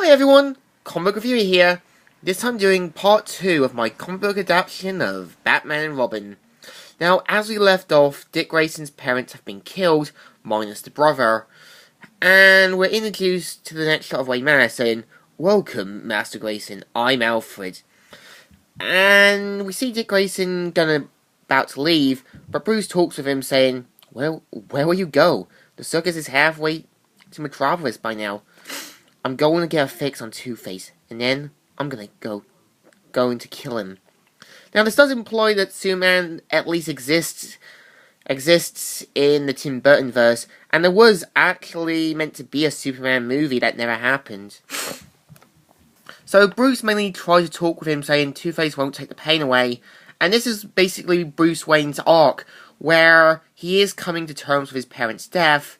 Hi everyone, Comic Book Reviewer here. This time doing part 2 of my comic book adaptation of Batman and Robin. Now, as we left off, Dick Grayson's parents have been killed, minus the brother. And we're introduced to the next shot of Wayne Manor saying, "Welcome, Master Grayson, I'm Alfred." And we see Dick Grayson about to leave, but Bruce talks with him saying, "Well, where will you go? The circus is halfway to Metropolis by now. I'm going to get a fix on Two-Face, and then I'm going to kill him." Now, this does imply that Superman at least exists in the Tim Burton verse, and there was actually meant to be a Superman movie that never happened. So Bruce mainly tries to talk with him, saying Two-Face won't take the pain away, and this is basically Bruce Wayne's arc, where he is coming to terms with his parents' death,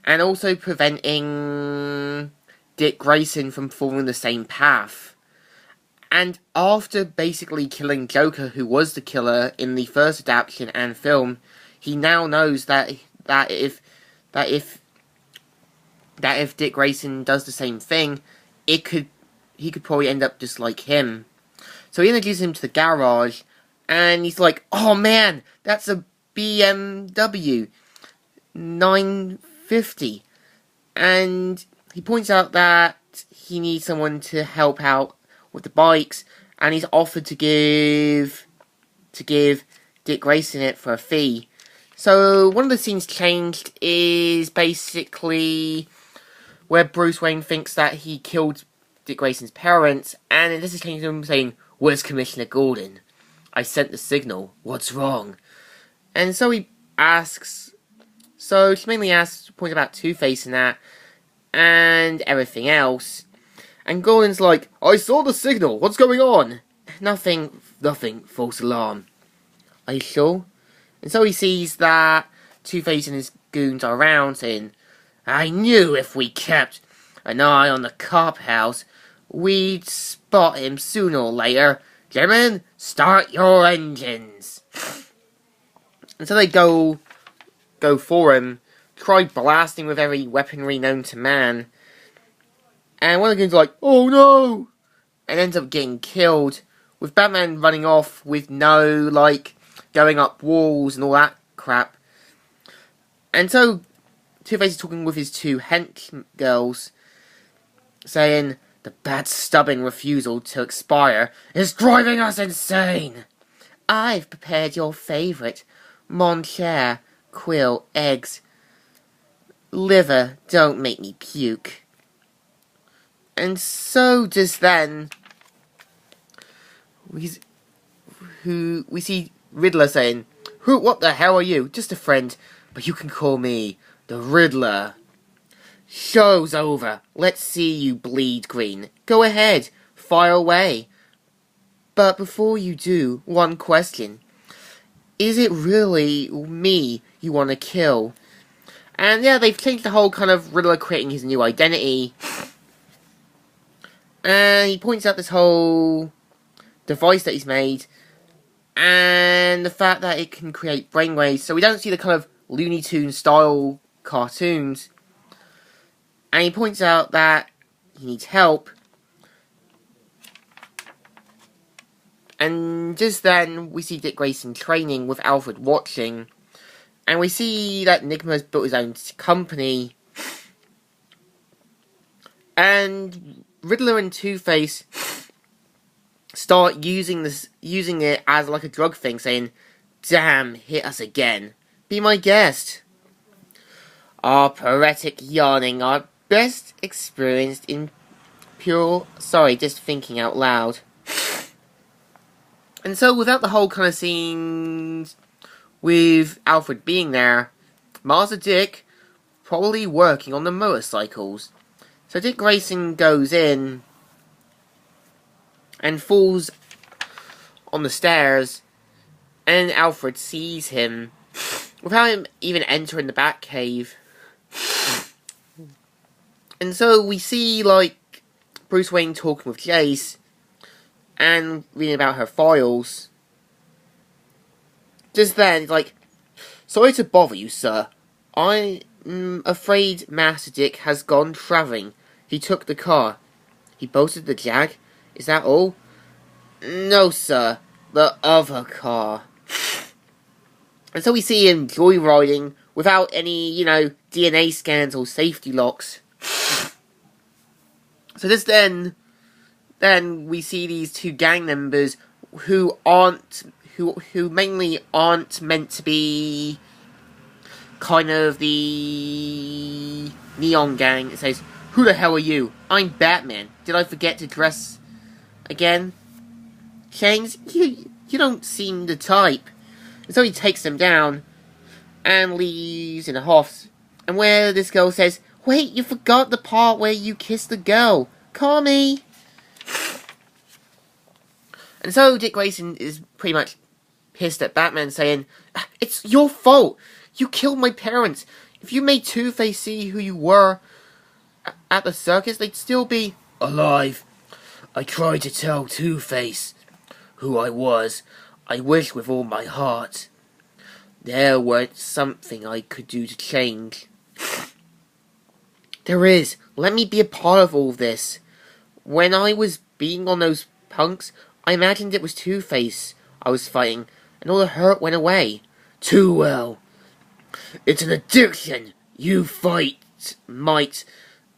and also preventing Dick Grayson from following the same path. And after basically killing Joker, who was the killer in the first adaptation and film, he now knows that if Dick Grayson does the same thing, he could probably end up just like him. So he introduces him to the garage, and he's like, "Oh man, that's a BMW 950. And he points out that he needs someone to help out with the bikes, and he's offered to give Dick Grayson it for a fee. So one of the scenes changed is basically where Bruce Wayne thinks that he killed Dick Grayson's parents, and this is changed to him saying, "Where's Commissioner Gordon? I sent the signal. What's wrong?" And so he mainly asks points about Two-Face and that, and everything else. And Gordon's like, "I saw the signal. What's going on?" Nothing, false alarm." "Are you sure?" And so he sees that Two-Face and his goons are around, saying, "I knew if we kept an eye on the cop house, we'd spot him sooner or later. Gentlemen, start your engines." And so they go for him, try blasting with every weaponry known to man. And one of the goons is like, "Oh no!" and ends up getting killed, with Batman running off with no, going up walls and all that crap. And so Two-Face is talking with his two hench girls, saying, "The Bat's stubborn refusal to expire is driving us insane. I've prepared your favourite, mon cher, quill, eggs. Liver, don't make me puke." And so just then, we see Riddler saying, What the hell are you? Just a friend, but you can call me the Riddler. Show's over. Let's see you bleed green. Go ahead, fire away. But before you do, one question. Is it really me you want to kill?" And yeah, they've changed the whole kind of Riddler creating his new identity. And he points out this whole device that he's made, and the fact that it can create brainwaves, so we don't see the kind of Looney Tunes style cartoons. And he points out that he needs help. And just then, we see Dick Grayson training with Alfred watching. And we see that Enigma has built his own company. And Riddler and Two-Face start using it as like a drug thing, saying, "Damn, hit us again. Be my guest." Our poetic yarning are best experienced in just thinking out loud. And so without the whole kind of scenes with Alfred being there, Master Dick probably working on the motorcycles. So Dick Grayson goes in and falls on the stairs, and Alfred sees him without him even entering the Batcave. And so we see, Bruce Wayne talking with Jace and reading about her files. Just then, he's like, "Sorry to bother you, sir. I'm afraid Master Dick has gone travelling. He took the car. He bolted the Jag? Is that all? No, sir. The other car. And so we see him joyriding without any, DNA scans or safety locks. So then we see these two gang members who mainly aren't meant to be kind of the neon gang. It says, "Who the hell are you? I'm Batman. Did I forget to dress again? Chains? You don't seem the type." And so he takes them down and leaves in a huff. And where this girl says, "Wait, you forgot the part where you kissed the girl. Call me." And so Dick Grayson is pretty much pissed at Batman, saying, "It's your fault. You killed my parents. If you made Two-Face see who you were at the circus, they'd still be alive. I tried to tell Two-Face who I was. I wish with all my heart there were something I could do to change. There is. Let me be a part of all this. When I was beating on those punks, I imagined it was Two-Face I was fighting, and all the hurt went away. Too well. It's an addiction. You fight night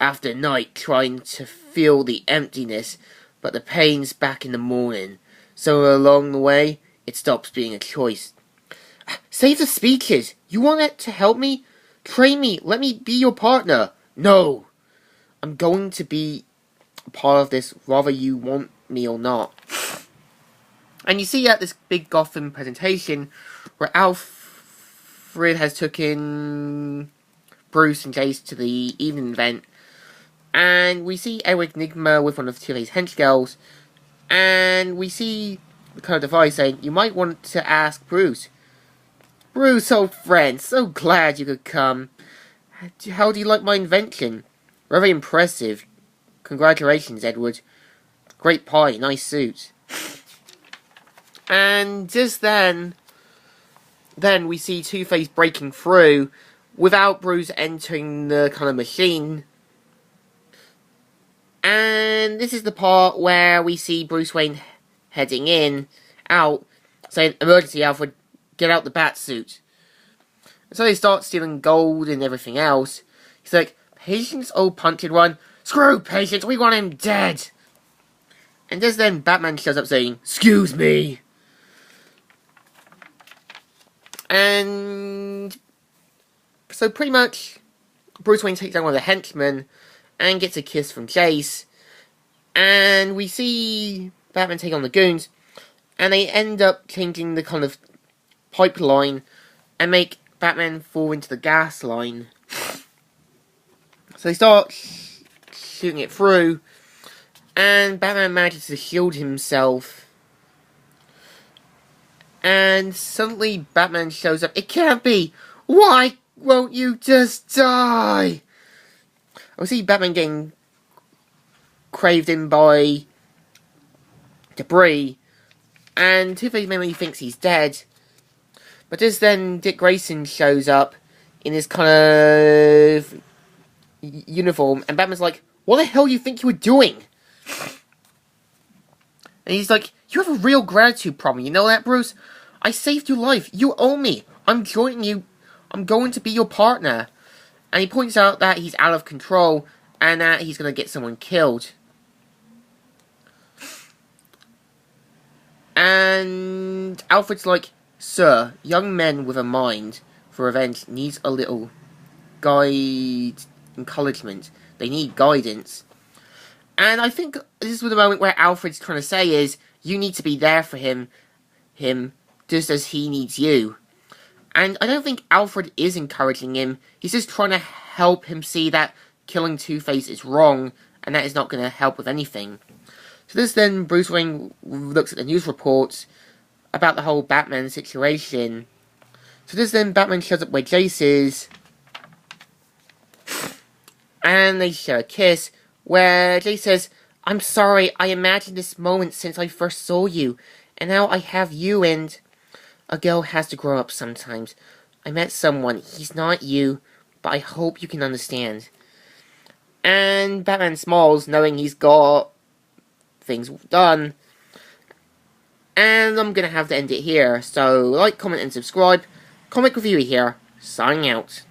after night trying to feel the emptiness, but the pain's back in the morning. So along the way, it stops being a choice. Save the speeches. You want it to help me? Train me. Let me be your partner. No. I'm going to be a part of this whether you want me or not. And you see at this big Gotham presentation where Alfred has taken Bruce and Jace to the evening event. And we see Eric Nigma with one of Two-Face's hench girls. And we see the kind of device saying, "You might want to ask Bruce." "Bruce, old friend, so glad you could come. How do you like my invention?" "Very impressive. Congratulations, Edward. Great party, nice suit." And just then we see Two-Face breaking through without Bruce entering the kind of machine. And this is the part where we see Bruce Wayne heading out, saying, "Emergency, Alfred, get out the bat suit." And so they start stealing gold and everything else. He's like, "Patience, old punted one. Screw Patience, we want him dead." And just then Batman shows up saying, "Excuse me." And so pretty much Bruce Wayne takes down one of the henchmen and gets a kiss from Jace. And we see Batman take on the goons, and they end up changing the kind of pipeline and make Batman fall into the gas line. So they start shooting it through, and Batman manages to shield himself. And suddenly Batman shows up. "It can't be! Why won't you just die?" I see Batman getting craved in by debris, and Two-Face mainly thinks he's dead. But just then Dick Grayson shows up in his kind of uniform, and Batman's like, "What the hell do you think you were doing?" And he's like, "You have a real gratitude problem, you know that, Bruce? I saved your life. You owe me. I'm joining you. I'm going to be your partner." And he points out that he's out of control and that he's going to get someone killed. And Alfred's like, "Sir, young men with a mind for revenge needs a little encouragement. They need guidance." And I think this is the moment where Alfred's trying to say is, you need to be there for him just as he needs you. And I don't think Alfred is encouraging him. He's just trying to help him see that killing Two-Face is wrong, and that is not going to help with anything. So this then, Bruce Wayne looks at the news reports about the whole Batman situation. So this then, Batman shows up where Jace is, and they share a kiss, where Jace says, "I'm sorry, I imagined this moment since I first saw you, and now I have you, and a girl has to grow up sometimes. I met someone, he's not you, but I hope you can understand." And Batman smiles, knowing he's got things done. And I'm going to have to end it here. So, like, comment, and subscribe. Comic Reviewer here, signing out.